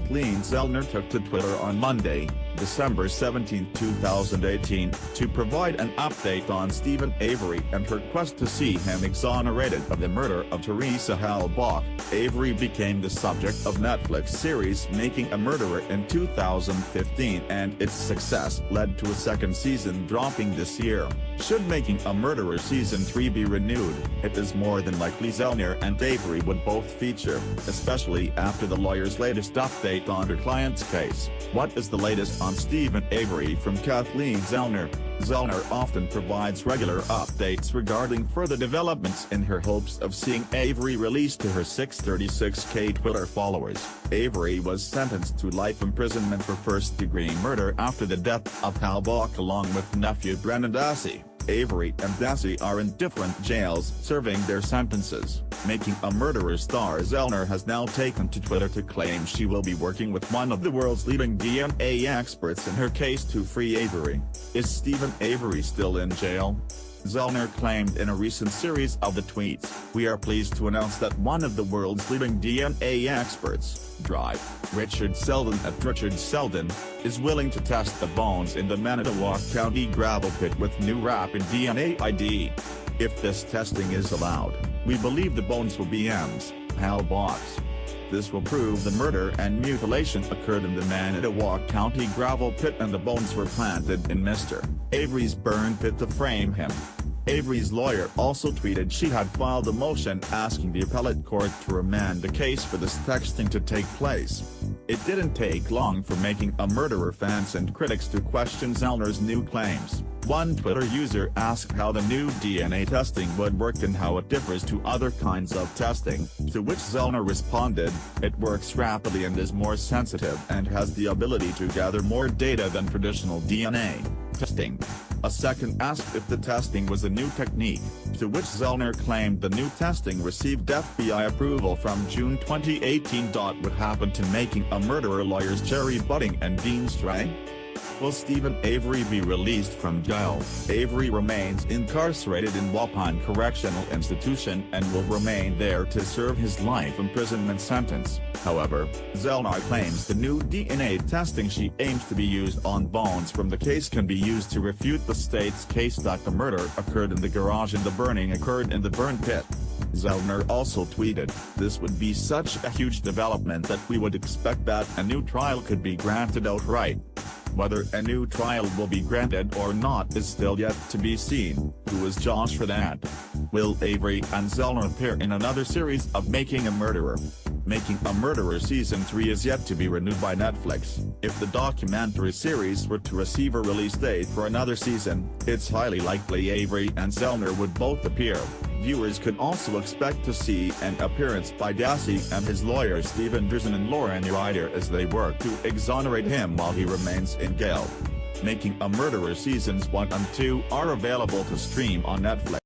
Kathleen Zellner took to Twitter on Monday, December 17, 2018, to provide an update on Stephen Avery and her quest to see him exonerated of the murder of Teresa Halbach. Avery became the subject of Netflix series Making a Murderer in 2015, and its success led to a second season dropping this year. Should Making a Murderer Season 3 be renewed, it is more than likely Zellner and Avery would both feature, especially after the lawyer's latest update on her client's case. What is the latest on Stephen Avery from Kathleen Zellner? Zellner often provides regular updates regarding further developments in her hopes of seeing Avery released to her 636K Twitter followers. Avery was sentenced to life imprisonment for first-degree murder after the death of Halbach along with nephew Brennan Dassey. Avery and Dassey are in different jails serving their sentences. Making a Murderer star Zellner has now taken to Twitter to claim she will be working with one of the world's leading DNA experts in her case to free Avery. Is Stephen Avery still in jail? Zellner claimed in a recent series of the tweets, "We are pleased to announce that one of the world's leading DNA experts, Richard Selden at Richard Selden, is willing to test the bones in the Manitowoc County gravel pit with new rapid DNA ID. If this testing is allowed, we believe the bones will be M's, Halbach's. This will prove the murder and mutilation occurred in the Manitowoc County gravel pit and the bones were planted in Mr. Avery's burn pit to frame him." Avery's lawyer also tweeted she had filed a motion asking the appellate court to remand the case for this texting to take place. It didn't take long for Making a Murderer fans and critics to question Zellner's new claims. One Twitter user asked how the new DNA testing would work and how it differs to other kinds of testing, to which Zellner responded, "It works rapidly and is more sensitive and has the ability to gather more data than traditional DNA testing." A second asked if the testing was a new technique, to which Zellner claimed the new testing received FBI approval from June 2018. What happened to Making a Murderer lawyers Jerry Budding and Dean Stray? Will Stephen Avery be released from jail? Avery remains incarcerated in Waupun Correctional Institution and will remain there to serve his life imprisonment sentence. However, Zellner claims the new DNA testing she aims to be used on bones from the case can be used to refute the state's case that the murder occurred in the garage and the burning occurred in the burn pit. Zellner also tweeted, "This would be such a huge development that we would expect that a new trial could be granted outright. Whether a new trial will be granted or not is still yet to be seen. Who is Josh for that?" Will Avery and Zellner appear in another series of Making a Murderer? Making a Murderer Season 3 is yet to be renewed by Netflix. If the documentary series were to receive a release date for another season, it's highly likely Avery and Zellner would both appear. Viewers could also expect to see an appearance by Dassey and his lawyer Stephen Drizzen and Lauren Ryder as they work to exonerate him while he remains in jail. Making a Murderer Seasons 1 and 2 are available to stream on Netflix.